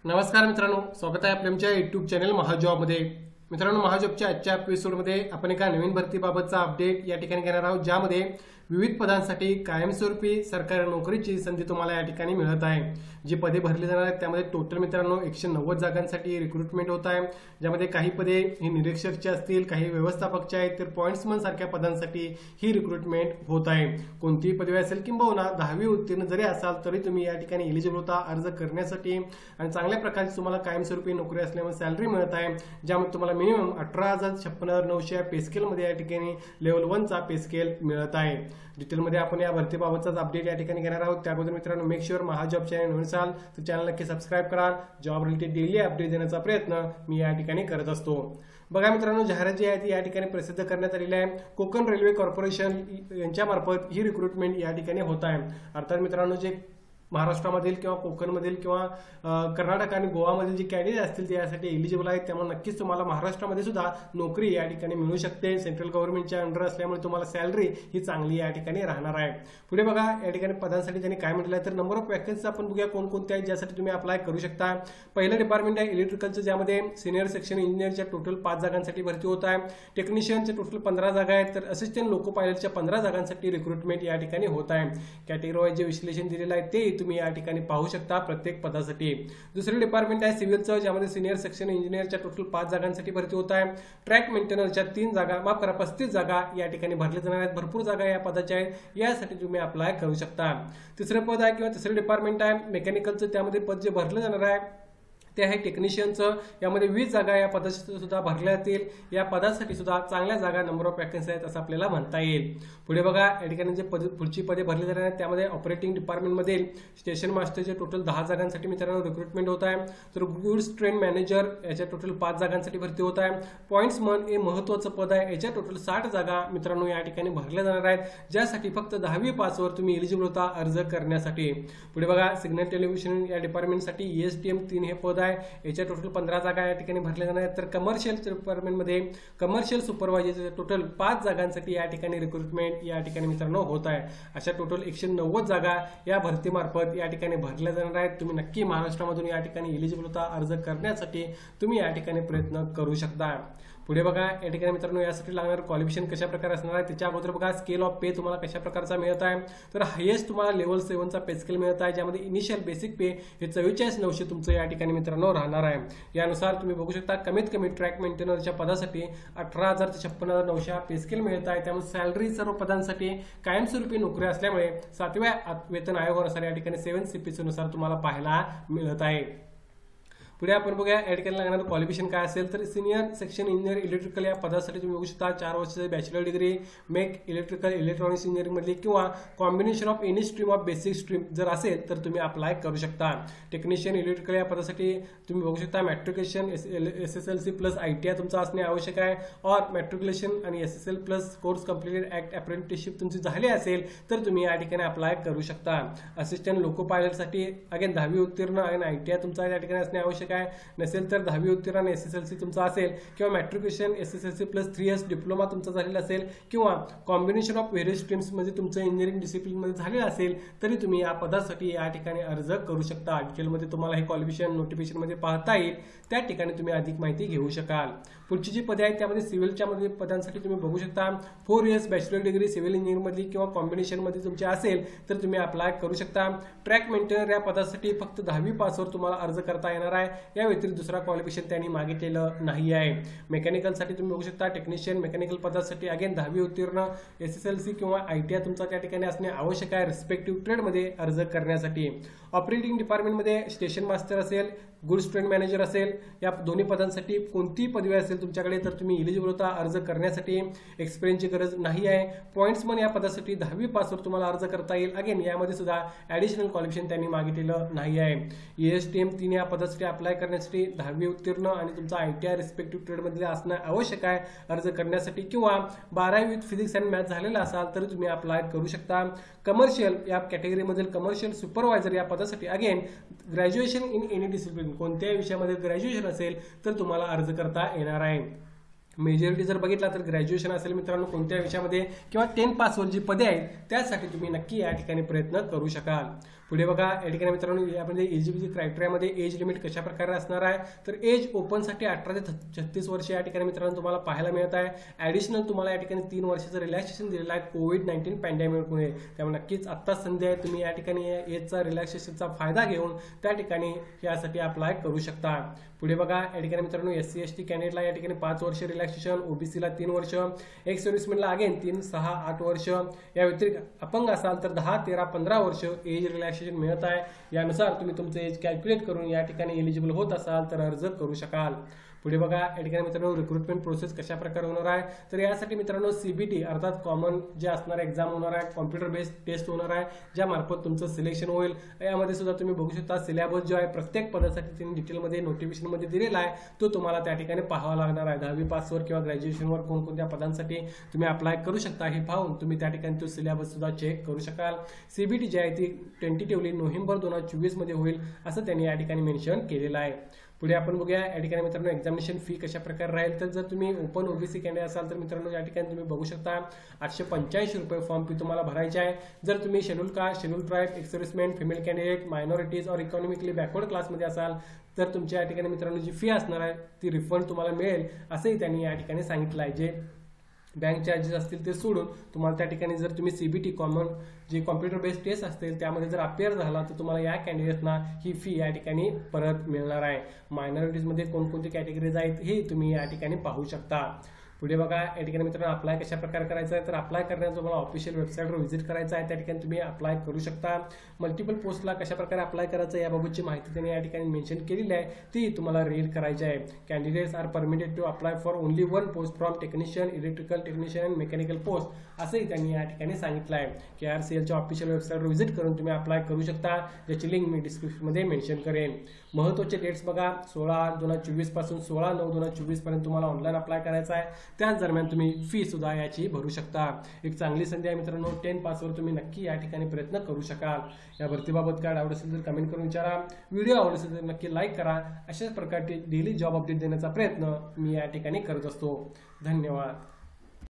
नमस्कार मित्रांनो, स्वागत आहे आपल्या आमच्या यूट्यूब चॅनल महाजॉबमध्ये। मित्रांनो, महाजॉबच्या आजच्या एपिसोडमध्ये आपण एका नवीन भरतीबाबतचा अपडेट या ठिकाणी घेणार आहोत, ज्यामध्ये विविध पदांसाठी कायमस्वरूपी सरकारी नोकरीची संधी तुम्हाला या ठिकाणी मिळत आहे। जी पदे भरली जाणार आहेत त्यामध्ये टोटल मित्रांनो 190 जागांसाठी रिक्रुटमेंट होत आहे, ज्यामध्ये काही पदे ही निरीक्षकची असतील, काही व्यवस्थापकची आहेत, तर पॉइंट्समन सारख्या पदांसाठी ही रिक्रुटमेंट होत आहे। कोणतीही पदवी असेल किंबहुना 10वी उत्तीर्ण जरी असाल तरी तुम्ही या ठिकाणी एलिजिबल होता अर्ज करण्यासाठी आणि चांगल्या प्रकारची तुम्हाला कायमस्वरूपी नोकरी असल्यामुळे सॅलरी मिळत आहे, ज्यामध्ये तुम्हाला मिनिमम 18,56,900 पे स्केल मध्ये या ठिकाणी लेवल 1 चा पे स्केल मिळत आहे। डिटेलमध्ये आपण या भरतीबाबतचा अपडेट या ठिकाणी घेणार आहोत। त्याबद्दल मित्रांनो मेक शुअर महाजॉब चॅनल नवीन असाल तर चॅनल नक्की सबस्क्राइब करा। जॉब रिलेटेड डेली अपडेट देण्याचा प्रयत्न मी या ठिकाणी करत असतो। बघा मित्रांनो, जाहिरात जी आहे ती या ठिकाणी प्रसिद्ध करण्यात आलेली आहे। कोकण रेल्वे कॉर्पोरेशन यांच्यामार्फत ही रिक्रुटमेंट या ठिकाणी होत आहे। अर्थात मित्रांनो, जे महाराष्ट्रामधील किंवा कोकणमधील किंवा कर्नाटक आणि गोवामधील जे कॅन्डिडेट असतील ते यासाठी एलिजिबल आहेत, त्यामुळे नक्कीच तुम्हाला महाराष्ट्रामध्ये सुद्धा नोकरी या ठिकाणी मिळू शकते। सेंट्रल गव्हर्नमेंटच्या अंडर असल्यामुळे तुम्हाला सॅलरी ही चांगली या ठिकाणी राहणार आहे। पुढे बघा, या ठिकाणी पदांसाठी त्यांनी काय म्हटलं आहे तर नंबर ऑफ वॅकन्सी आपण बघूया कोणकोणत्या आहेत ज्यासाठी तुम्ही अप्लाय करू शकता। पहिलं डिपार्टमेंट आहे इलेक्ट्रिकलचं, ज्यामध्ये सिनियर सेक्शन इंजिनियरच्या टोटल 5 जागांसाठी भरती होत आहे। टेक्निशियनचे टोटल 15 जागा आहेत, तर असिस्टंट लोको पायलटच्या 15 जागांसाठी रिक्रुटमेंट या ठिकाणी होत आहे। कॅटेगरी वाईज जे विश्लेषण दिलेलं आहे ते तुम्ही या ठिकाणी पाहू शकता प्रत्येक पदासाठी। दुसरे डिपार्टमेंट आहे सिव्हिलचं, ज्यामध्ये सिनियर सेक्शन इंजिनियरच्या टोटल 5 जागांसाठी भरती होत आहे। ट्रॅक मेंटेनरच्या 3 जागा, माफ करा 35 जागा या ठिकाणी भरल्या जाणार आहेत। भरपूर जागा या पदाच्या आहेत, यासाठी तुम्ही अप्लाय करू शकता। तिसरे पद आहे किंवा तिसरे डिपार्टमेंट आहे मेकॅनिकलचं, त्यामध्ये पद जे भरलं जाणार आहे ते आहे टेक्निशियनचं। यामध्ये 20 जागा या पदासाठी सुद्धा भरल्या जातील। या पदासाठी सुद्धा चांगल्या जागा नंबर ऑफ वॅकन्सी आहेत असं आपल्याला म्हणता येईल। पुढे बघा, या ठिकाणी जे पुढची पदे भरली जाणार आहेत त्यामध्ये ऑपरेटिंग डिपार्टमेंटमधील स्टेशन मास्टरचे टोटल 10 जागांसाठी मित्रांनो रिक्रुटमेंट होत आहे। तर गुड्स ट्रेन मॅनेजर याच्या टोटल 5 जागांसाठी भरती होत आहे। पॉइंट्समन हे महत्त्वाचं पद आहे, याच्या टोटल 60 जागा मित्रांनो या ठिकाणी भरल्या जाणार आहेत, ज्यासाठी फक्त 10वी पासवर तुम्ही एलिजिबल होता अर्ज करण्यासाठी। पुढे बघा, सिग्नल टेलिव्हिजन या डिपार्टमेंटसाठी ESTM 3 हे पद आहे, याच्या टोटल 15 जागा या ठिकाणी भरल्या जाणार आहेत। तर कमर्शियल डिपार्टमेंटमध्ये कमर्शियल सुपरवायझरच्या टोटल 5 जागांसाठी या ठिकाणी रिक्रुटमेंट या ठिकाणी मित्रांनो होत आहे। अशा टोटल 190 जागा या भरतीमार्फत या ठिकाणी भरल्या जाणार आहेत। तुम्ही नक्की महाराष्ट्रामधून या ठिकाणी एलिजिबल होता अर्ज करण्यासाठी तुम्ही या ठिकाणी प्रयत्न करू शकता। पुढे बघा, या ठिकाणी मित्रांनो यासाठी लागणारं क्वालिफिकेशन कशा प्रकारे असणार आहे त्याच्या अगोदर बघा स्केल ऑफ पे तुम्हाला कशा प्रकारचा मिळत आहे। तर हायेस्ट तुम्हाला लेवल 7 चा पे स्केल मिळत आहे, ज्यामध्ये इनिशियल बेसिक पे हे 44,900 तुमचं या ठिकाणी मित्रांनो राहणार आहे। यानुसार तुम्ही बघू शकता कमीत कमी ट्रॅक मेंटेनरच्या पदासाठी 18,000 ते 56,900 पे स्केल मिळत आहे। त्यामुळे सॅलरी सर्व पदांसाठी कायमस्वरूपी नोकरी असल्यामुळे 7व्या वेतन आयोगानुसार या ठिकाणी 7 CPC नुसार तुम्हाला पाहायला मिळत आहे। पुढे आपण बघूया या ठिकाणी लागणारं क्वालिफिकेशन काय असेल तर सिनियर सेक्शन इंजिनियर इलेक्ट्रिकल या पदासाठी तुम्ही बघू शकता 4 वर्षाची bachelor degree make electrical electronics engineering मधली किंवा combination of any stream of basic stream जर असेल तर तुम्ही अप्लाय करू शकता। टेक्निशियन इलेक्ट्रिकल या पदासाठी तुम्ही बघू शकता मॅट्रिक्युलेशन SSLC प्लस ITI तुमचं असणे आवश्यक आहे, और मॅट्रिक्युलेशन आणि SSL plus course completed act apprenticeship तुमची झाली असेल तर तुम्ही या ठिकाणी अप्लाय करू शकता। असिस्टंट लोको पायलटसाठी अगेन 10वी उत्तीर्ण आणि ITI तुमचा या ठिकाणी असणे आवश्यक आहे, नसेल तर 10वी उत्तीर्ण आणि SSLC तुमचा असेल किंवा matriculation SSLC plus 3 years diploma तुमचा झालेला असेल किंवा कॉम्बिनेशन ऑफ व्हेरियस स्ट्रीम्स मध्ये तुमचं इंजिनिअरिंग डिसिप्लिन मध्ये झालेलं असेल तरी तुम्ही या पदासाठी या ठिकाणी अर्ज करू शकता। डिटेलमध्ये तुम्हाला हे क्वालिफिकेशन नोटिफिकेशन मध्ये पाहता येईल, त्या ठिकाणी तुम्ही अधिक माहिती घेऊ शकाल। पुढची जी पदे आहेत त्यामध्ये सिव्हिलच्या मध्ये पदांसाठी तुम्ही बघू शकता 4 years bachelor degree civil engineering मध्ये किंवा कॉम्बिनेशन मध्ये तुमची असेल तर तुम्ही अप्लाय करू शकता। ट्रॅक मेंटेनर या पदासाठी फक्त 10वी पासवर तुम्हाला अर्ज करता येणार आहे, या व्यतिरिक्त दुसरा क्वालिफिकेशन त्यांनी मागितलेलं नाही आहे। मेकॅनिकल साठी तुम्ही बघू शकता टेक्निशियन मेकॅनिकल पदासाठी अगेन 10वी उत्तीर्ण SSLC किंवा ITI तुमचा त्या ठिकाणी असणे आवश्यक आहे रिस्पेक्टिव्ह ट्रेड मध्ये अर्ज करण्यासाठी। ऑपरेटिंग डिपार्टमेंटमध्ये स्टेशन मास्टर असेल, गुड्स ट्रेन मॅनेजर असेल, या दोन्ही पदांसाठी कोणतीही पदवी असेल तुमच्याकडे तर तुम्ही एलिजिबल होता अर्ज करण्यासाठी। एक्सपिरियन्सची गरज नाही आहे। पॉइंट्समन या पदासाठी 10वी पासवर तुम्हाला अर्ज करता येईल, अगेन यामध्ये सुद्धा ऍडिशनल क्वालिफिकेशन त्यांनी मागितलेलं नाही आहे। ESTM 3 या पदासाठी अप्लाय करण्यासाठी 10वी उत्तीर्ण आणि तुमचा ITI रिस्पेक्टिव्ह ट्रेड मध्ये असणं आवश्यक आहे अर्ज करण्यासाठी, किंवा 12वी विथ फिजिक्स अँड मॅथ झालेला असाल तर तुम्ही अप्लाय करू शकता। कमर्शियल या कॅटेगरीमधील कमर्शियल सुपरवायझर या पदासाठी again graduation in any discipline कोणत्याही विषयामध्ये ग्रॅज्युएशन असेल तर तुम्हाला अर्ज करता येणार आहे। मेजॉरिटी जर बघितला तर ग्रॅज्युएशन असेल मित्रांनो कोणत्या विषयामध्ये किंवा 10 पासवर जी पदे आहेत त्यासाठी तुम्ही नक्की या ठिकाणी प्रयत्न करू शकाल। पुढे बघा या ठिकाणी मित्रांनो यामध्ये एलिजिबिलिटी क्रायटेरियामध्ये एज लिमिट कशा प्रकारे असणार आहे तर एज ओपनसाठी 18 ते 36 वर्ष या ठिकाणी मित्रांनो तुम्हाला पाहायला मिळत आहे. ॲडिशनल तुम्हाला या ठिकाणी 3 वर्षाचं रिलॅक्सेशन दिलेलं आहे कोविड-19 पॅन्डेमिकमुळे. त्यामुळे नक्कीच आत्ता संधी आहे, तुम्ही या ठिकाणी एजचा रिलॅक्सेशनचा फायदा घेऊन त्या ठिकाणी यासाठी अप्लाय करू शकता. पुढे बघा या ठिकाणी मित्रांनो SC ST कॅन्डिडेटला या ठिकाणी 5 वर्ष रिलॅक्सेशन, ओबीसीला 3 वर्ष, एक्स सर्व्हिसमॅनला अगेन 3, 6, 8 वर्ष, या व्यतिरिक्त अपंग असाल तर 10, 13, 15 वर्ष एज रिलॅक्सेशन मिळत आहे. यानुसार तुम्ही तुमचं एज कॅल्क्युलेट करून या ठिकाणी एलिजिबल होत असाल तर अर्ज करू शकाल. पुढे बघा या ठिकाणी मित्रांनो रिक्रुटमेंट प्रोसेस कशा प्रकारे होणार आहे तर यासाठी मित्रांनो CBT अर्थात कॉमन जे असणार एक्झाम होणार आहे, कॉम्प्युटर बेस्ड टेस्ट होणार आहे, ज्या मार्फत तुमचं सिलेक्शन होईल. यामध्ये सुद्धा तुम्ही बघू शकता सिलेबस जो आहे प्रत्येक पदासाठी त्यांनी डिटेलमध्ये नोटिफिकेशनमध्ये दिलेला आहे, तो तुम्हाला त्या ठिकाणी पाहावा लागणार आहे. 10वी पासवर किंवा ग्रॅज्युएशनवर कोणकोणत्या पदांसाठी तुम्ही अप्लाय करू शकता हे पाहून तुम्ही त्या ठिकाणी तो सिलेबस सुद्धा चेक करू शकाल. CBT जी आहे ती टेंटेटिव्हली नोव्हेंबर 2024 मध्ये होईल असं त्यांनी या ठिकाणी मेन्शन केलेलं आहे. पुढे आपण बघूया या ठिकाणी मित्रांनो एक्झामिनेशन फी कशा प्रकारे राहील तर जर तुम्ही ओपन ओबीसी कॅन्डिडेट असाल तर मित्रांनो या ठिकाणी तुम्ही बघू शकता 885 रुपये फॉर्म फी तुम्हाला भरायची आहे. जर तुम्ही schedule caste, schedule tribe, ex serviceman, female candidate, minorities और इकॉनॉमिकली बॅकवर्ड क्लासमध्ये असाल तर तुमच्या या ठिकाणी मित्रांनो जी फी असणार आहे ती रिफंड तुम्हाला मिळेल असंही त्यांनी या ठिकाणी सांगितलं आहे. जे बँक चार्जेस असतील ते सोडून तुम्हाला त्या ठिकाणी जर तुम्ही CBT कॉमन जे कॉम्प्युटर बेस्ड टेस्ट असतील त्यामध्ये जर अपियर झाला तर तुम्हाला या कॅन्डिडेटना ही फी या ठिकाणी परत मिळणार आहे. मायनॉरिटीजमध्ये कोणकोणती कॅटेगरीज आहेत हे तुम्ही या ठिकाणी पाहू शकता. पुढे बघा या ठिकाणी मित्रांनो अप्लाय कशा प्रकारे करायचं आहे तर अप्लाय करण्याचं तुम्हाला ऑफिशियल वेबसाईटवर व्हिजिट करायचं आहे, त्या ठिकाणी तुम्ही अप्लाय करू शकता. मल्टिपल पोस्टला कशा प्रकारे अप्लाय करायचं याबाबतची माहिती त्यांनी या ठिकाणी मेन्शन केलेली आहे, ती तुम्हाला रीड करायची आहे. Candidates are permitted to apply for only one post from technician, electrical technician and mechanical post असंही त्यांनी या ठिकाणी सांगितलं आहे. KRCLच्या ऑफिशियल वेबसाईटवर व्हिजिट करून तुम्ही अप्लाय करू शकता, ज्याची लिंक मी डिस्क्रिप्शनमध्ये मेन्शन करेन. महत्त्वाचे डेट्स बघा 16/8/2024 पासून 16/9/2024 पर्यंत तुम्हाला ऑनलाईन अप्लाय करायचा आहे. त्याच दरम्यान तुम्ही फी सुद्धा याची भरू शकता. एक चांगली संधी आहे मित्रांनो, 10 पासवर तुम्ही नक्की या ठिकाणी प्रयत्न करू शकाल. या भरतीबाबत काय डाऊट असेल तर कमेंट करून विचारा. व्हिडिओ आवडला असेल तर नक्की लाईक करा. अशाच प्रकारचे डेली जॉब अपडेट देण्याचा प्रयत्न मी या ठिकाणी करत असतो. धन्यवाद.